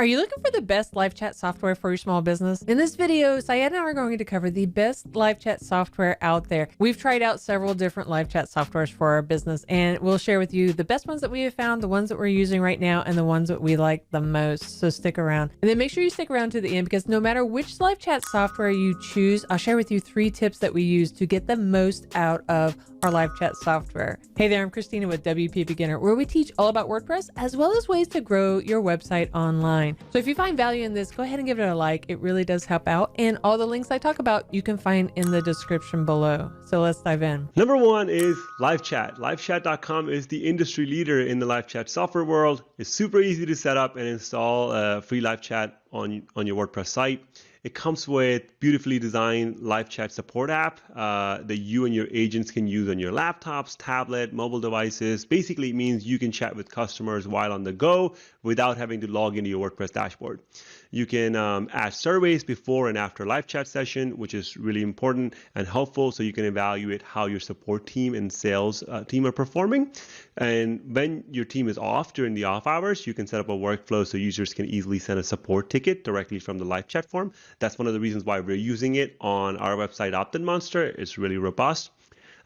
Are you looking for the best live chat software for your small business? In this video, Syed and I are going to cover the best live chat software out there. We've tried out several different live chat softwares for our business, and we'll share with you the best ones that we have found, the ones that we're using right now, and the ones that we like the most. So stick around. And then make sure you stick around to the end, because no matter which live chat software you choose, I'll share with you 3 tips that we use to get the most out of our live chat software. Hey there, I'm Christina with WP Beginner, where we teach all about WordPress as well as ways to grow your website online. So if you find value in this, go ahead and give it a like. It really does help out. And all the links I talk about, you can find in the description below. So let's dive in. Number 1 is LiveChat. LiveChat.com is the industry leader in the live chat software world. It's super easy to set up and install free live chat on your WordPress site. It comes with beautifully designed live chat support app that you and your agents can use on your laptops, tablet, mobile devices. Basically, it means you can chat with customers while on the go without having to log into your WordPress dashboard. You can add surveys before and after live chat session, which is really important and helpful, so you can evaluate how your support team and sales team are performing. And when your team is off during the off hours, you can set up a workflow so users can easily send a support ticket directly from the live chat form. That's one of the reasons why we're using it on our website, Opt-in Monster. It's really robust.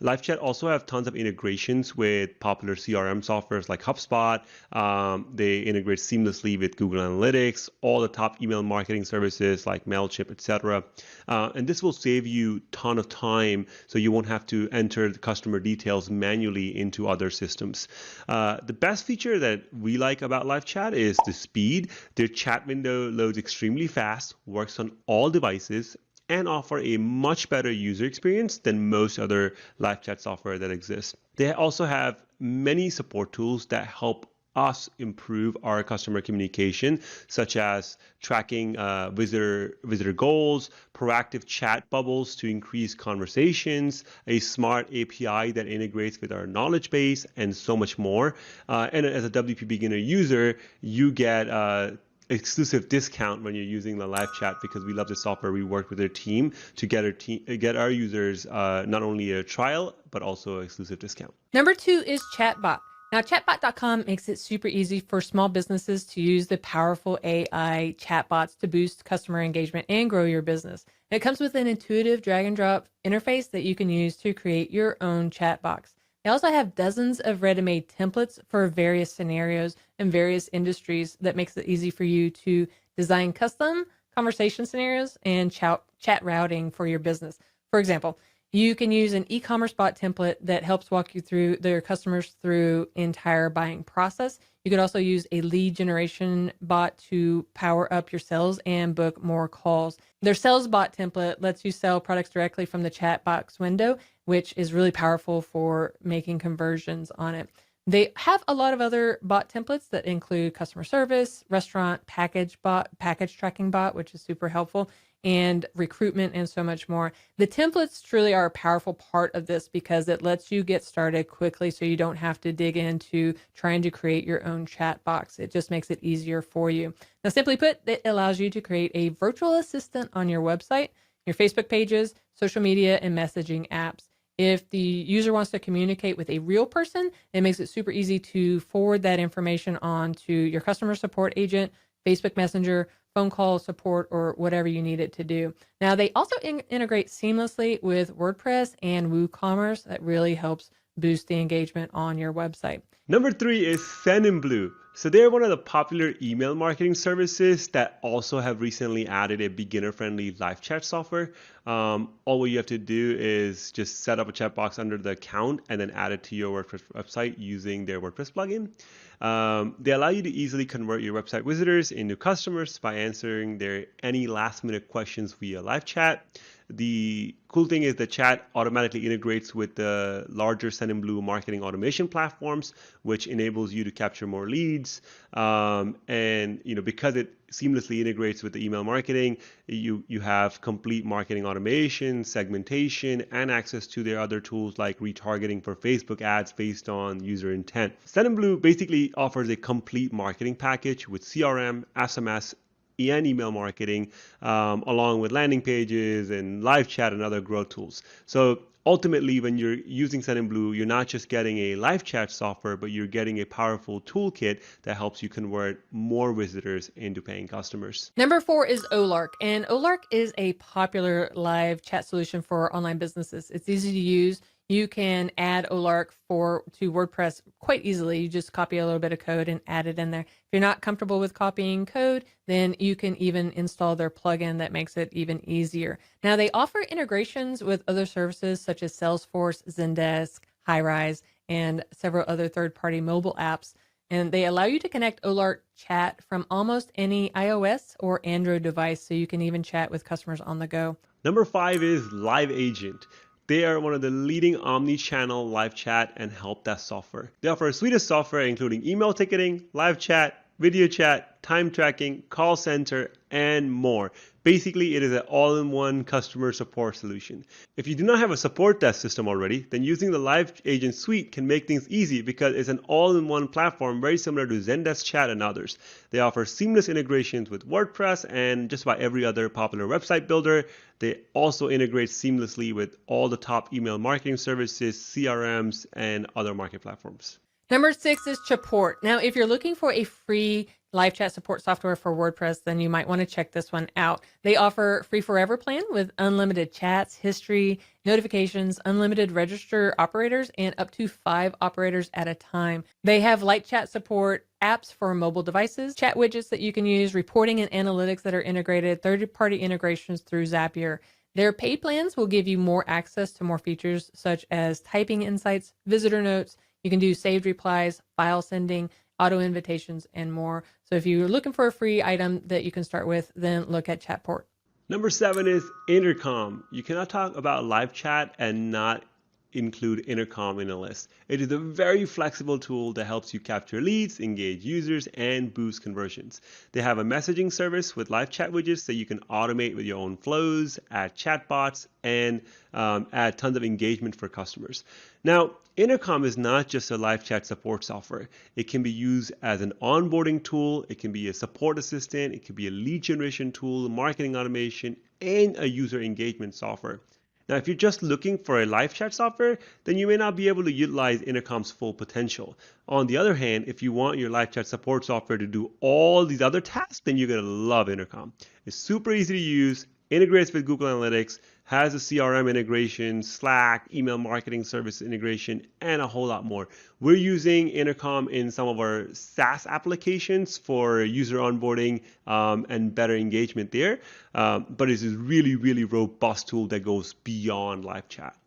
LiveChat also have tons of integrations with popular CRM softwares like HubSpot. They integrate seamlessly with Google Analytics, all the top email marketing services like MailChimp, etc. And this will save you a ton of time, so you won't have to enter the customer details manually into other systems. The best feature that we like about LiveChat is the speed. Their chat window loads extremely fast, works on all devices, and offer a much better user experience than most other live chat software that exists. They also have many support tools that help us improve our customer communication, such as tracking visitor goals, proactive chat bubbles to increase conversations, a smart API that integrates with our knowledge base, and so much more. And as a WP Beginner user, you get exclusive discount when you're using the live chat, because we love the software. We work with their team to get our users not only a trial but also an exclusive discount. Number 2 is ChatBot. Now, chatbot.com makes it super easy for small businesses to use the powerful AI chatbots to boost customer engagement and grow your business. It comes with an intuitive drag and drop interface that you can use to create your own chat box. They also have dozens of ready-made templates for various scenarios and various industries that makes it easy for you to design custom conversation scenarios and chat routing for your business. For example, you can use an e-commerce bot template that helps walk you through their customers through entire buying process. You could also use a lead generation bot to power up your sales and book more calls. Their sales bot template lets you sell products directly from the chat box window, which is really powerful for making conversions on it. They have a lot of other bot templates that include customer service, restaurant, package tracking bot, which is super helpful, and recruitment, and so much more. The templates truly are a powerful part of this because it lets you get started quickly, so you don't have to dig into trying to create your own chat box. It just makes it easier for you. Now, simply put, it allows you to create a virtual assistant on your website, your Facebook pages, social media, and messaging apps. If the user wants to communicate with a real person, it makes it super easy to forward that information on to your customer support agent, Facebook Messenger, phone call support, or whatever you need it to do. Now, they also integrate seamlessly with WordPress and WooCommerce. That really helps boost the engagement on your website. Number 3 is Sendinblue. So they're one of the popular email marketing services that also have recently added a beginner-friendly live chat software. All you have to do is just set up a chat box under the account and then add it to your WordPress website using their WordPress plugin. They allow you to easily convert your website visitors into customers by answering their any last-minute questions via live chat. The cool thing is the chat automatically integrates with the larger Sendinblue marketing automation platforms, which enables you to capture more leads. And because it seamlessly integrates with the email marketing, you have complete marketing automation, segmentation, and access to their other tools like retargeting for Facebook ads based on user intent. Sendinblue basically offers a complete marketing package with CRM, SMS, and email marketing, along with landing pages and live chat and other growth tools. So ultimately, when you're using Sendinblue, you're not just getting a live chat software, but you're getting a powerful toolkit that helps you convert more visitors into paying customers. Number 4 is Olark, and Olark is a popular live chat solution for online businesses. It's easy to use. You can add Olark to WordPress quite easily. You just copy a little bit of code and add it in there. If you're not comfortable with copying code, then you can even install their plugin that makes it even easier. Now, they offer integrations with other services such as Salesforce, Zendesk, Highrise, and several other third-party mobile apps. And they allow you to connect Olark Chat from almost any iOS or Android device, so you can even chat with customers on the go. Number 5 is LiveAgent. They are one of the leading omni-channel live chat and help desk software. They offer a suite of software including email ticketing, live chat, video chat, time tracking, call center, and more. Basically, it is an all-in-one customer support solution. If you do not have a support desk system already, then using the LiveAgent suite can make things easy because it's an all-in-one platform very similar to Zendesk Chat and others. They offer seamless integrations with WordPress and just about every other popular website builder. They also integrate seamlessly with all the top email marketing services, CRMs, and other market platforms. Number 6 is Chaport. Now, if you're looking for a free live chat support software for WordPress, then you might want to check this one out. They offer free forever plan with unlimited chats, history, notifications, unlimited register operators, and up to 5 operators at a time. They have light chat support, apps for mobile devices, chat widgets that you can use, reporting and analytics that are integrated, third-party integrations through Zapier. Their paid plans will give you more access to more features such as typing insights, visitor notes. You can do saved replies, file sending, auto invitations, and more. So if you're looking for a free item that you can start with, then look at Chaport. Number 7 is Intercom. You cannot talk about live chat and not include Intercom in a list. It is a very flexible tool that helps you capture leads, engage users, and boost conversions. They have a messaging service with live chat widgets that you can automate with your own flows, add chatbots, and add tons of engagement for customers. Now, Intercom is not just a live chat support software. It can be used as an onboarding tool. It can be a support assistant. It can be a lead generation tool, marketing automation, and a user engagement software. Now, if you're just looking for a live chat software, then you may not be able to utilize Intercom's full potential. On the other hand, if you want your live chat support software to do all these other tasks, then you're going to love Intercom. It's super easy to use, integrates with Google Analytics, has a CRM integration, Slack, email marketing service integration, and a whole lot more. We're using Intercom in some of our SaaS applications for user onboarding and better engagement there. But it's a really, really robust tool that goes beyond live chat.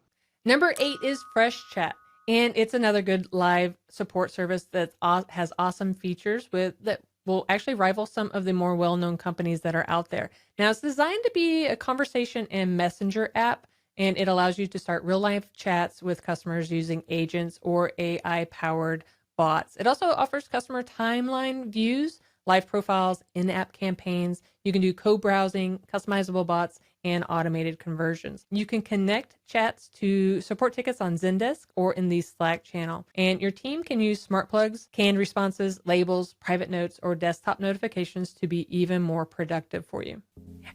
Number 8 is Freshchat. And it's another good live support service that has awesome features that will actually rival some of the more well-known companies that are out there. Now, it's designed to be a conversation and messenger app, and it allows you to start real-life chats with customers using agents or AI-powered bots. It also offers customer timeline views, live profiles, in-app campaigns. You can do co-browsing, customizable bots, and automated conversions. You can connect chats to support tickets on Zendesk or in the Slack channel. And your team can use smart plugs, canned responses, labels, private notes, or desktop notifications to be even more productive for you.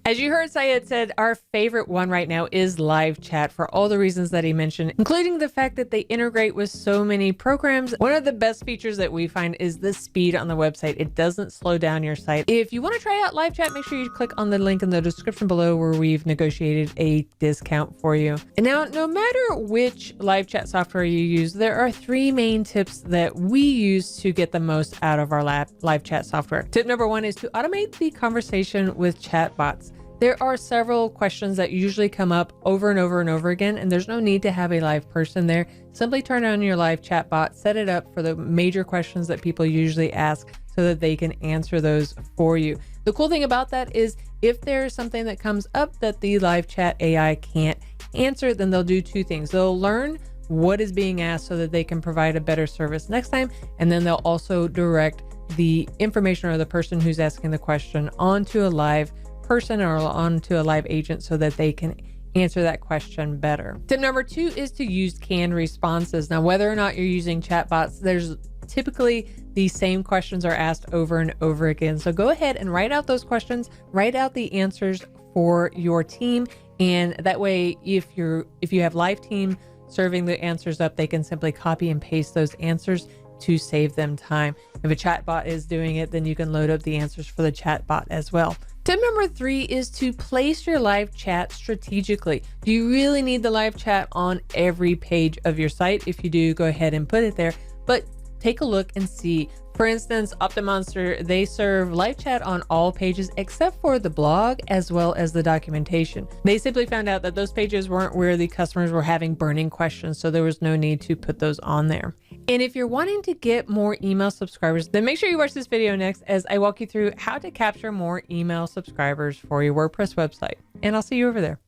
As you heard Syed said, our favorite one right now is LiveChat for all the reasons that he mentioned, including the fact that they integrate with so many programs. One of the best features that we find is the speed on the website. It doesn't slow down your site. If you want to try out LiveChat, make sure you click on the link in the description below where we've negotiated a discount for you. And now, no matter which live chat software you use, there are 3 main tips that we use to get the most out of our live chat software. Tip number 1 is to automate the conversation with chatbots. There are several questions that usually come up over and over and over again, and there's no need to have a live person there. Simply turn on your live chatbot, set it up for the major questions that people usually ask so that they can answer those for you. The cool thing about that is if there's something that comes up that the live chat AI can't answer, then they'll do 2 things. They'll learn what is being asked so that they can provide a better service next time, and then they'll also direct the information or the person who's asking the question onto a live person or onto a live agent so that they can answer that question better. Tip number 2 is to use canned responses. Now, whether or not you're using chatbots, there's typically the same questions are asked over and over again. So go ahead and write out those questions, write out the answers for your team, And that way, if you have live team serving the answers up, they can simply copy and paste those answers to save them time. If a chatbot is doing it, then you can load up the answers for the chatbot as well. Tip number 3 is to place your live chat strategically. Do you really need the live chat on every page of your site? If you do, go ahead and put it there, but take a look and see. For instance, OptiMonster, they serve live chat on all pages except for the blog as well as the documentation. They simply found out that those pages weren't where the customers were having burning questions, so there was no need to put those on there. And if you're wanting to get more email subscribers, then make sure you watch this video next as I walk you through how to capture more email subscribers for your WordPress website. And I'll see you over there.